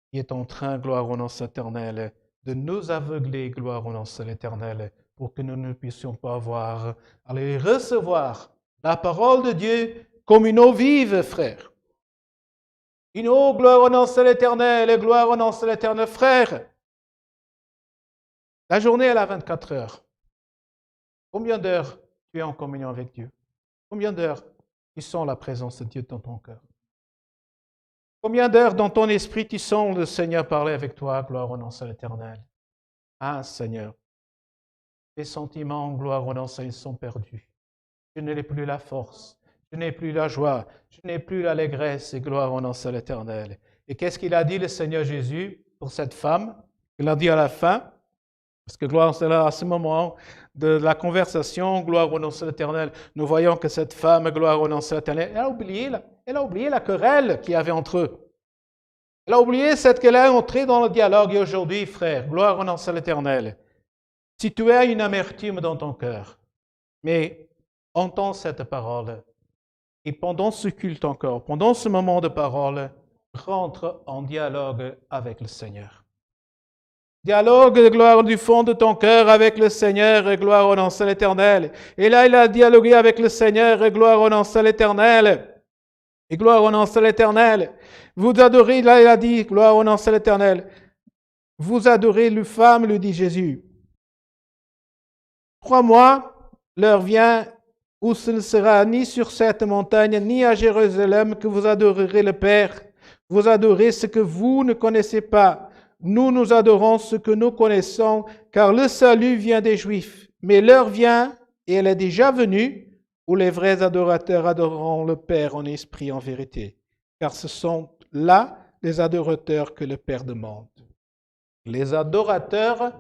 qui est en train, gloire au nom de l'Éternel, de nous aveugler, gloire au nom de l'Éternel, pour que nous ne puissions pas voir, aller recevoir la parole de Dieu comme une eau vive, frère. Une eau, gloire au nom de l'Éternel, gloire au nom de l'Éternel, frère. La journée, elle a 24 heures. Combien d'heures tu es en communion avec Dieu? Combien d'heures tu sens la présence de Dieu dans ton cœur? Combien d'heures dans ton esprit tu sens le Seigneur parler avec toi, gloire au nom de l'Éternel? Ah, Seigneur, tes sentiments, gloire au nom de l'Éternel, sont perdus. Je n'ai plus la force. je n'ai plus la joie, je n'ai plus l'allégresse, et gloire au nom de l'Éternel. Et qu'est-ce qu'il a dit le Seigneur Jésus pour cette femme? Il a dit à la fin, parce que gloire à ce moment de la conversation, gloire au nom de l'Éternel, nous voyons que cette femme, gloire au nom de l'Éternel, elle a oublié la querelle qu'il y avait entre eux. Elle a oublié cette qu'elle est entrée dans le dialogue. Et aujourd'hui, frère, gloire au nom de l'Éternel, si tu as une amertume dans ton cœur, mais entends cette parole, et pendant ce culte encore, pendant ce moment de parole, rentre en dialogue avec le Seigneur. Dialogue de gloire du fond de ton cœur avec le Seigneur, et gloire au nom de l'Éternel. Et là, il a dialogué avec le Seigneur, et gloire au nom de l'Éternel. Et gloire au nom de l'Éternel. Vous adorez, là, il a dit, gloire au nom de l'Éternel. Vous adorez les femmes, lui dit Jésus. Crois-moi, l'heure vient où ce ne sera ni sur cette montagne, ni à Jérusalem que vous adorerez le Père. Vous adorez ce que vous ne connaissez pas. Nous adorons ce que nous connaissons, car le salut vient des Juifs. Mais l'heure vient, et elle est déjà venue, où les vrais adorateurs adoreront le Père en esprit et en vérité. Car ce sont là les adorateurs que le Père demande. Les adorateurs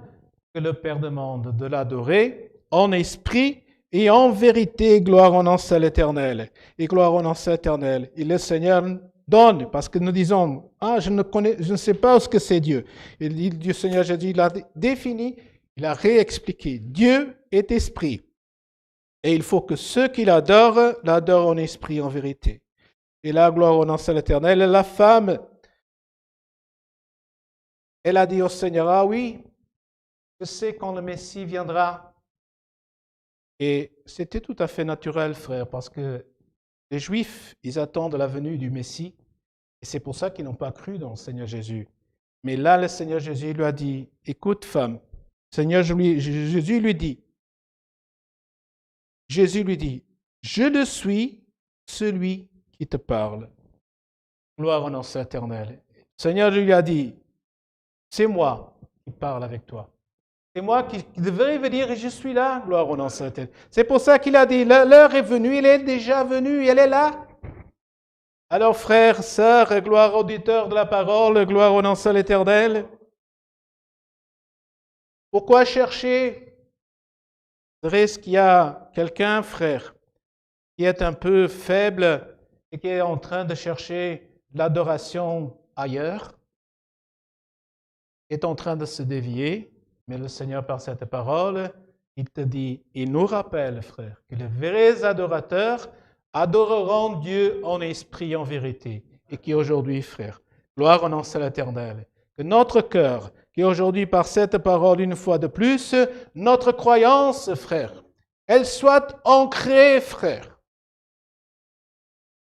que le Père demande de l'adorer en esprit et en vérité, gloire au nom de l'Éternel. Et gloire au nom de l'Éternel. Et le Seigneur donne, parce que nous disons, je ne sais pas ce que c'est Dieu. Et le Seigneur Jésus, il a défini, il a réexpliqué. Dieu est esprit. Et il faut que ceux qui l'adorent, l'adorent en esprit, en vérité. Et là, gloire au nom de l'Éternel. Et la femme, elle a dit au Seigneur, ah oui, je sais quand le Messie viendra. Et c'était tout à fait naturel, frère, parce que les Juifs, ils attendent la venue du Messie. Et c'est pour ça qu'ils n'ont pas cru dans le Seigneur Jésus. Mais là, le Seigneur Jésus lui a dit, écoute, femme, Jésus lui dit, je le suis, celui qui te parle. Gloire au nom de l'Éternel. Le Seigneur lui a dit, c'est moi qui parle avec toi. C'est moi qui devrais venir et je suis là, gloire au nom de l'Éternel. C'est pour ça qu'il a dit, l'heure est venue, elle est déjà venue, elle est là. Alors frères, sœurs, gloire auditeurs de la parole, gloire au nom de l'Éternel. Pourquoi chercher? Est-ce qu'il y a quelqu'un, frère, qui est un peu faible et qui est en train de chercher l'adoration ailleurs, est en train de se dévier? Mais le Seigneur, par cette parole, il te dit, il nous rappelle, frère, que les vrais adorateurs adoreront Dieu en esprit et en vérité. Et qui aujourd'hui, frère, gloire au nom de l'Éternel, que notre cœur, qui aujourd'hui, par cette parole, une fois de plus, notre croyance, frère, elle soit ancrée, frère.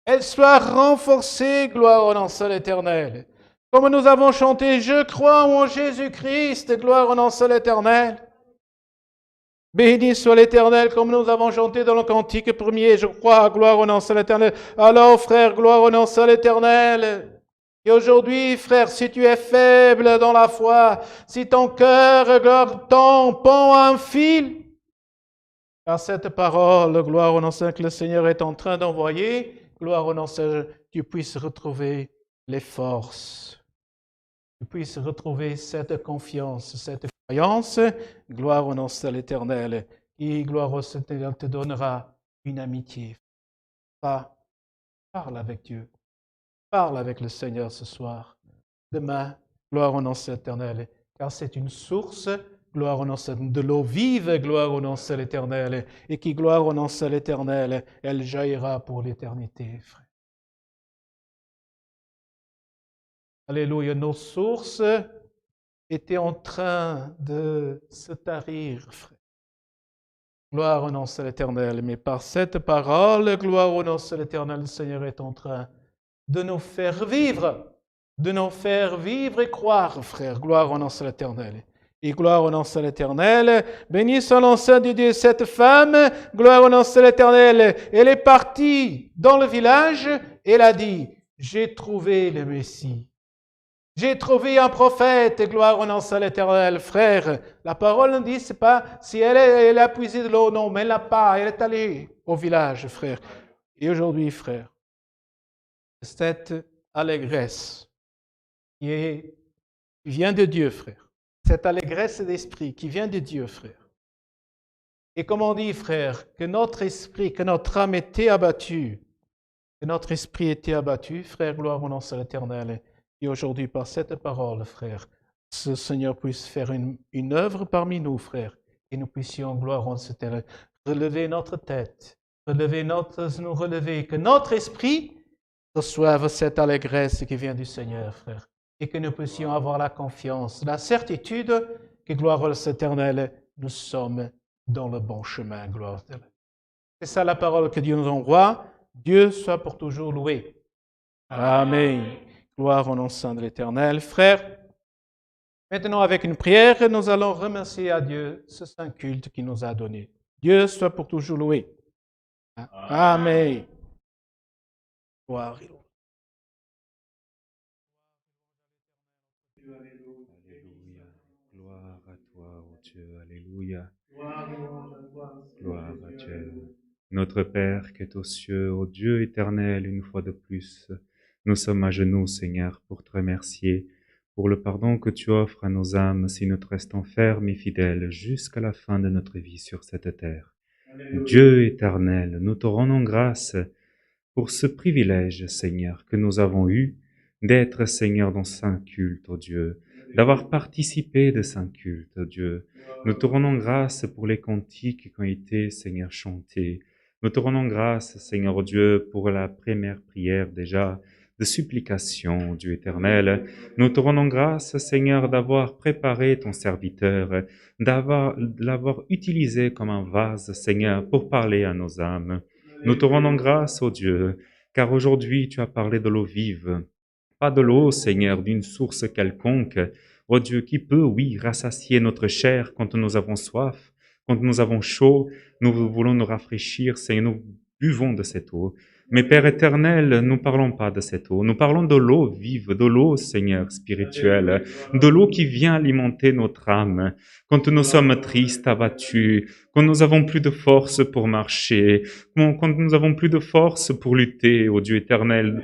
Elle soit renforcée, gloire au nom de l'Éternel. Comme nous avons chanté, je crois en Jésus-Christ, gloire au nom de l'Éternel. Béni soit l'Éternel, comme nous avons chanté dans le cantique premier, je crois, gloire au nom de l'Éternel. Alors, frère, gloire au nom de l'Éternel. Et aujourd'hui, frère, si tu es faible dans la foi, si ton cœur pend un fil, par cette parole, gloire au nom que le Seigneur est en train d'envoyer, gloire au nom que tu puisses retrouver les forces. Tu puisses retrouver cette confiance, cette croyance, gloire au nom de l'Éternel, et gloire au Seigneur te donnera une amitié. Parle avec Dieu, parle avec le Seigneur ce soir. Demain, gloire au nom de l'Éternel, car c'est une source, gloire au nom de l'eau vive, gloire au nom de l'Éternel, et qui, gloire au nom de l'Éternel, elle jaillira pour l'éternité, frère. Alléluia, nos sources étaient en train de se tarir, frère. Gloire au nom de l'Éternel, mais par cette parole, gloire au nom de l'Éternel, le Seigneur est en train de nous faire vivre et croire, frère. Gloire au nom de l'Éternel. Et gloire au nom de l'Éternel. Béni soit le Saint de Dieu, cette femme, gloire au nom de l'Éternel. Elle est partie dans le village, et elle a dit, j'ai trouvé le Messie. J'ai trouvé un prophète, gloire au nom de l'Éternel, frère. La parole ne dit pas si elle a puisé de l'eau, non, mais elle n'a pas, elle est allée au village, frère. Et aujourd'hui, frère, cette allégresse qui vient de Dieu, frère, cette allégresse d'esprit qui vient de Dieu, frère. Et comme on dit, frère, que notre esprit, que notre âme était abattue, que notre esprit était abattu, frère, gloire au nom de l'Éternel. Et aujourd'hui, par cette parole, frère, ce Seigneur puisse faire une œuvre parmi nous, frère, et nous puissions, gloire au nom de l'Éternel, relever notre tête, nous relever, que notre esprit reçoive cette allégresse qui vient du Seigneur, frère, et que nous puissions avoir la confiance, la certitude que, gloire au nom de l'Éternel, nous sommes dans le bon chemin, gloire à Dieu. C'est ça la parole que Dieu nous envoie. Dieu soit pour toujours loué. Amen. Gloire au nom saint de l'Éternel. Frères, maintenant avec une prière, nous allons remercier à Dieu ce saint culte qu'il nous a donné. Dieu soit pour toujours loué. Amen. Gloire. Alléluia. Gloire à toi, ô Dieu. Alléluia. Gloire à Dieu. Notre Père qui est aux cieux, ô Dieu éternel, une fois de plus, nous sommes à genoux, Seigneur, pour te remercier pour le pardon que tu offres à nos âmes si nous te restons fermes et fidèles jusqu'à la fin de notre vie sur cette terre. Alléluia. Dieu éternel, nous te rendons grâce pour ce privilège, Seigneur, que nous avons eu d'être, Seigneur, dans saint culte, ô Dieu, d'avoir participé de saint culte, ô Dieu. Nous te rendons grâce pour les cantiques qui ont été, Seigneur, chantés. Nous te rendons grâce, Seigneur, ô Dieu, pour la première prière déjà de supplication, ô Dieu éternel. Nous te rendons grâce, Seigneur, d'avoir préparé ton serviteur, l'avoir utilisé comme un vase, Seigneur, pour parler à nos âmes. Nous te rendons grâce, ô Dieu, car aujourd'hui tu as parlé de l'eau vive, pas de l'eau, Seigneur, d'une source quelconque, ô Dieu, qui peut, oui, rassasier notre chair quand nous avons soif, quand nous avons chaud, nous voulons nous rafraîchir, Seigneur, nous buvons de cette eau. Mais Père éternel, nous ne parlons pas de cette eau, nous parlons de l'eau vive, de l'eau, Seigneur, spirituelle, de l'eau qui vient alimenter notre âme. Quand nous sommes tristes, abattus, quand nous avons plus de force pour marcher, quand nous avons plus de force pour lutter, ô Dieu éternel,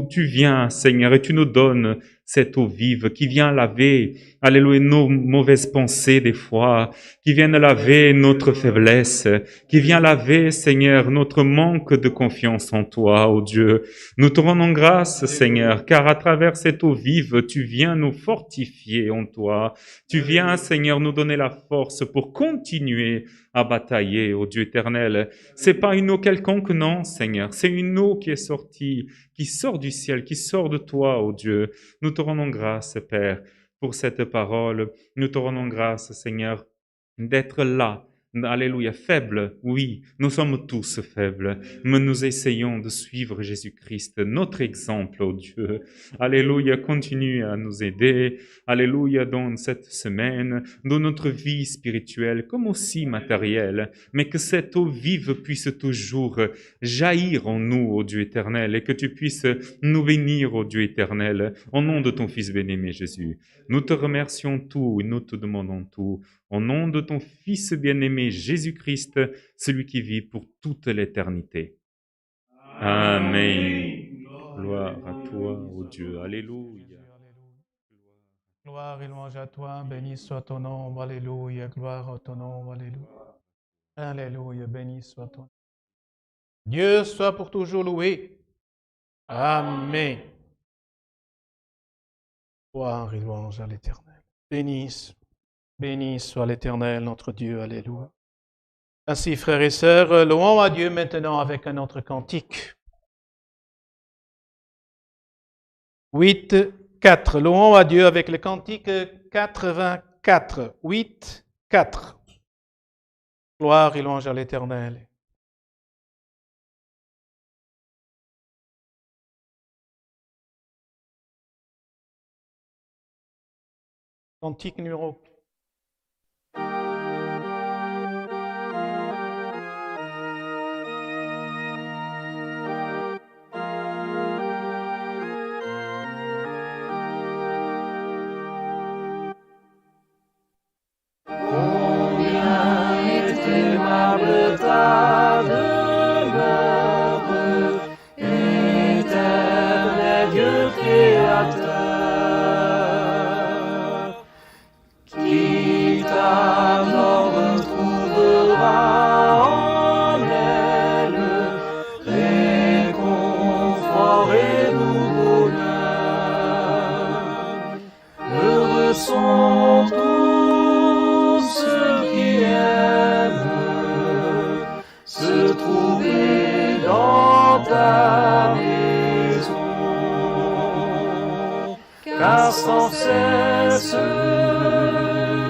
tu viens, Seigneur, et tu nous donnes cette eau vive qui vient laver, alléluia, nos mauvaises pensées des fois, qui vient laver notre faiblesse, qui vient laver, Seigneur, notre manque de confiance en toi, ô Dieu. Nous te rendons grâce, Seigneur, car à travers cette eau vive, tu viens nous fortifier en toi. Tu viens, Seigneur, nous donner la force pour continuer à batailler, ô Dieu éternel. C'est pas une eau quelconque, non, Seigneur. C'est une eau qui est sortie, qui sort du ciel, qui sort de toi, ô Dieu. Nous te rendons grâce, Père, pour cette parole. Nous te rendons grâce, Seigneur, d'être là. Alléluia, faible, oui, nous sommes tous faibles, mais nous essayons de suivre Jésus-Christ, notre exemple, ô Dieu. Alléluia, continue à nous aider, alléluia, dans cette semaine, dans notre vie spirituelle, comme aussi matérielle, mais que cette eau vive puisse toujours jaillir en nous, ô Dieu éternel, et que tu puisses nous bénir, ô Dieu éternel, au nom de ton Fils bien-aimé Jésus. Nous te remercions tout et nous te demandons tout. Au nom de ton Fils bien-aimé Jésus-Christ, celui qui vit pour toute l'éternité. Amen. Gloire à toi, ô Dieu. Alléluia. Gloire et louange à toi, béni soit ton nom, alléluia. Gloire à ton nom, alléluia. Alléluia, béni soit ton nom. Dieu soit pour toujours loué. Amen. Gloire et louange à l'Éternel. Béni soit l'Éternel, notre Dieu. Alléluia. Ainsi, frères et sœurs, louons à Dieu maintenant avec un autre cantique. 8, 4. Louons à Dieu avec le cantique 84. 8, 4. Gloire et louange à l'Éternel. Cantique numéro Combien est aimable ta demeure,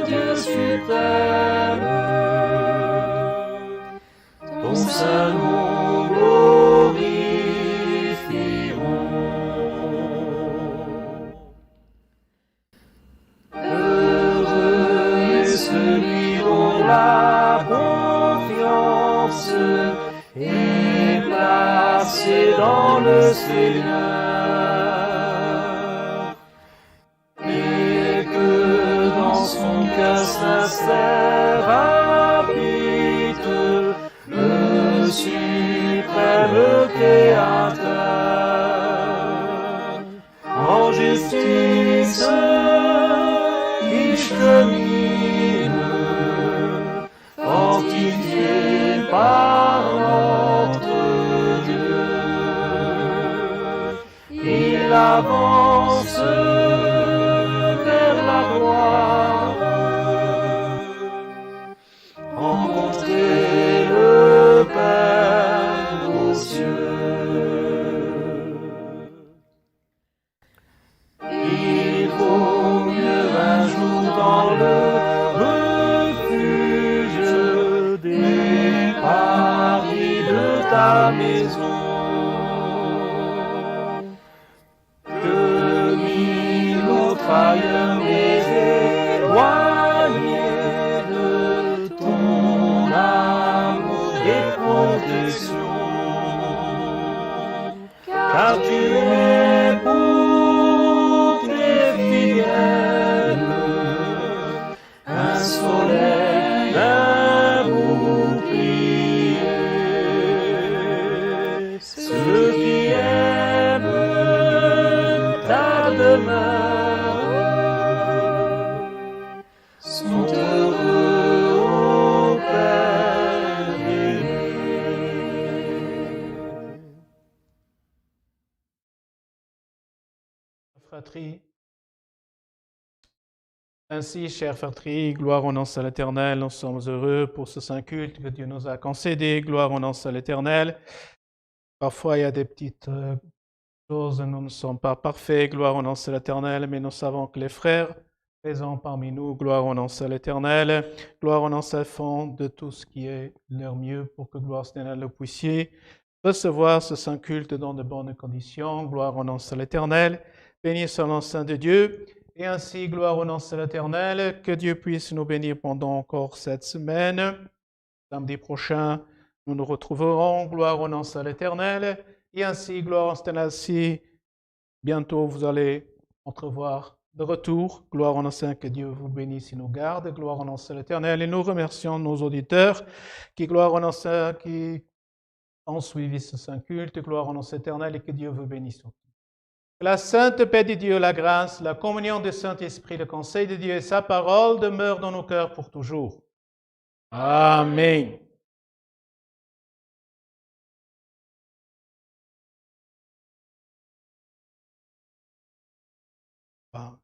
Dieu suprême, ton saint nom glorifieront. Heureux est celui dont la confiance est placée dans le Seigneur, et que dans son cœur sincère habite le suprême Créateur. En justice, il chemine, fortifié par notre Dieu. Il avance vers la gloire, rencontrer le Père aux cieux. Il vaut mieux un jour dans le refuge des paris de ta maison que mille autres ailleurs, mais éloignés de ton amour et protection. Car tu es pour tes fidèles un soleil, un bouclier. Ceux qui aiment ta demeure sont heureux au Père aimé. Fratrie. Ainsi, chère fratrie, gloire au nom à l'Éternel, nous sommes heureux pour ce saint culte que Dieu nous a concédé. Gloire au nom à l'Éternel. Parfois, il y a des petites choses, nous ne sommes pas parfaits. Gloire au nom à l'Éternel, mais nous savons que les frères présents parmi nous, gloire au nom à l'Éternel. Gloire au nom à fond de tout ce qui est leur mieux pour que gloire à l'Éternel, vous puissiez recevoir ce saint culte dans de bonnes conditions. Gloire au nom à l'Éternel. Béni soit le nom saint de Dieu. Et ainsi, gloire au nom de l'Éternel, que Dieu puisse nous bénir pendant encore cette semaine. Samedi prochain, nous nous retrouverons, gloire au nom de l'Éternel. Et ainsi, gloire au l'Éternel, si bientôt vous allez entrevoir de retour. Gloire au nom Saint, que Dieu vous bénisse et nous garde. Gloire au nom de l'Éternel. Et nous remercions nos auditeurs qui, gloire au nom Saint, qui ont suivi ce saint culte. Gloire au nom de l'Éternel et que Dieu vous bénisse. Que la sainte paix de Dieu, la grâce, la communion du Saint-Esprit, le conseil de Dieu et sa parole demeurent dans nos cœurs pour toujours. Amen. Wow.